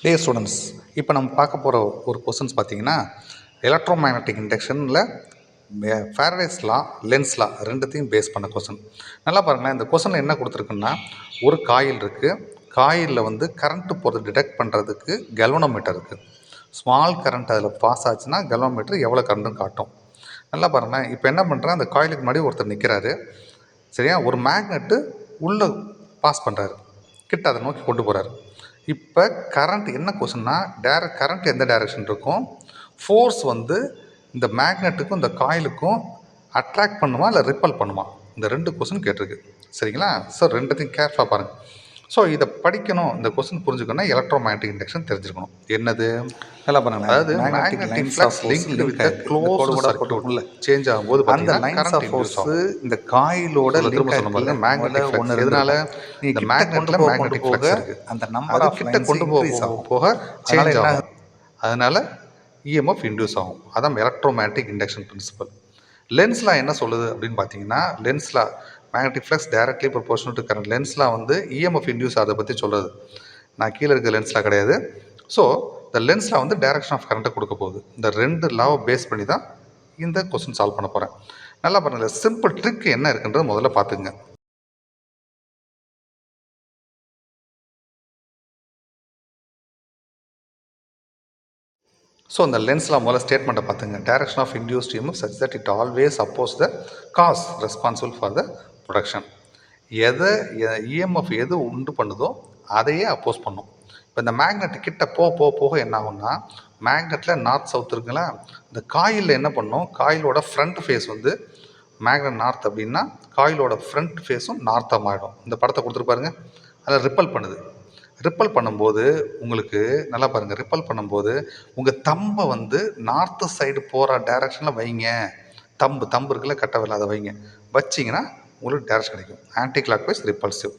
Students, இப்போ நம்ம பார்க்க போகிற ஒரு கொஸ்டின்ஸ் பார்த்தீங்கன்னா, எலக்ட்ரோ மேக்னட்டிக் இண்டக்ஷனில் ஃபேரடேஸ் லா, லென்ஸ் லா ரெண்டுத்தையும் பேஸ் பண்ண கொஸ்டின். நல்லா பாருங்களேன், இந்த கொஸ்டினில் என்ன கொடுத்துருக்குன்னா, ஒரு காயில் இருக்குது. காயிலில் வந்து கரண்ட்டு போகிறது டிடெக்ட் பண்ணுறதுக்கு கெல்வனோமீட்டர் இருக்குது. ஸ்மால் கரண்ட் அதில் பாஸ் ஆச்சுன்னா கெல்வனோமீட்டர் எவ்வளோ கரண்ட்டுன்னு காட்டும். நல்லா பாருங்களேன், இப்போ என்ன பண்ணுறேன், அந்த காயிலுக்கு முன்னாடி ஒருத்தர் நிற்கிறாரு. சரியா, ஒரு மேக்னெட்டு உள்ளே பாஸ் பண்ணுறாரு, கிட்ட அதை நோக்கி கொண்டு போகிறாரு. இப்போ கரண்ட் என்ன கொஸ்டின்னா, கரண்ட் எந்த டைரக்ஷன் இருக்கும், ஃபோர்ஸ் வந்து இந்த மேக்னெட்டுக்கும் இந்த காயிலுக்கும் அட்ராக்ட் பண்ணுமா இல்லை ரிப்பல் பண்ணுமா, இந்த ரெண்டு கொஸ்டின் கேட்டிருக்கு. சரிங்களா? ஸோ ரெண்டுத்தையும் கேர்ஃபுல்லாக பாருங்கள். ஸோ இதை படிக்கணும், இந்த கொஸ்டின் புரிஞ்சுக்கணும்னா எலக்ட்ரோ மேக்னட்டிக் இண்டக்ஷன் தெரிஞ்சுக்கணும். என்னது? நல்லா பாருங்க, அதாவது magnetic flux linked with the closed சர்க்யூட்ல சேஞ்ச் ஆகும்போது அந்த லைன்ஸ் ஆஃப் ஃபோர்ஸ் இந்த காயிலோட லிங்க் சொல்லும்போது மேக்னெட்டிக் ஃப்ளக்ஸ் இதனால இந்த மேக்னெட்ல மேக்னெட்டிக் ஃப்ளக்ஸ் இருக்கு, அந்த நம்பர் ஆஃப் கிட்ட கொண்டு போக சேஞ்ச் ஆகும். அதனால இஎம்எஃப் இன்டியூஸ் ஆகும். அதான் எலக்ட்ரோ மேக்னெட்டிக் இண்டக்ஷன் பிரின்சிபல். லென்ஸ்லாம் என்ன சொல்லுது அப்படின்னு பார்த்தீங்கன்னா, லென்ஸ்லாம் magnetic flux directly proportional to current. லென்ஸ்லாம் வந்து இஎம்எஃப் இன்டியூஸ் அதை பற்றி சொல்கிறது. நான் கீழே இருக்க லென்ஸ்லாம் கிடையாது. ஸோ இந்த லென்ஸ்லாம் வந்து டைரக்ஷன் ஆஃப் கரண்ட்டை கொடுக்க போகுது. இந்த ரெண்டு லாவை பேஸ் பண்ணி தான் இந்த கொஸ்டின் சால்வ் பண்ண போகிறேன். நல்லா பாருங்கள், சிம்பிள் ட்ரிக் என்ன இருக்குன்றது முதல்ல பார்த்துங்க. ஸோ அந்த லென்ஸில் முதல்ல ஸ்டேட்மெண்ட்டை பார்த்துங்க. Direction of induced EMF such that it always oppose the cause responsible for the production. எதை இஎம்எஃப் எது உண்டு பண்ணுதோ அதையே அப்போஸ் பண்ணும். இப்போ இந்த மேக்னெட் கிட்ட போக என்ன ஆகும்னா, மேக்னெட்டில் நார்த் சவுத் இருக்குங்களா, இந்த காயிலில் என்ன பண்ணும், காயிலோட ஃப்ரண்ட் ஃபேஸ் வந்து மேக்னெட் நார்த் அப்படின்னா காயிலோட ஃப்ரண்ட் ஃபேஸும் நார்த்தாக மாறிடும். இந்த படத்தை கொடுத்துருப்பாருங்க, அதில் ரிப்பல் பண்ணுது. ரிப்பல் பண்ணும்போது உங்களுக்கு நல்லா பாருங்கள், ரிப்பல் பண்ணும்போது உங்கள் தம்பை வந்து நார்த்து சைடு போகிற டைரக்ஷனில் வைங்க. தம்பு இருக்குல்ல, கட்ட விரல், அதை வைங்க. வச்சிங்கன்னா உங்களுக்கு டைரக்ஷன் கிடைக்கும். Anticlockwise repulsive.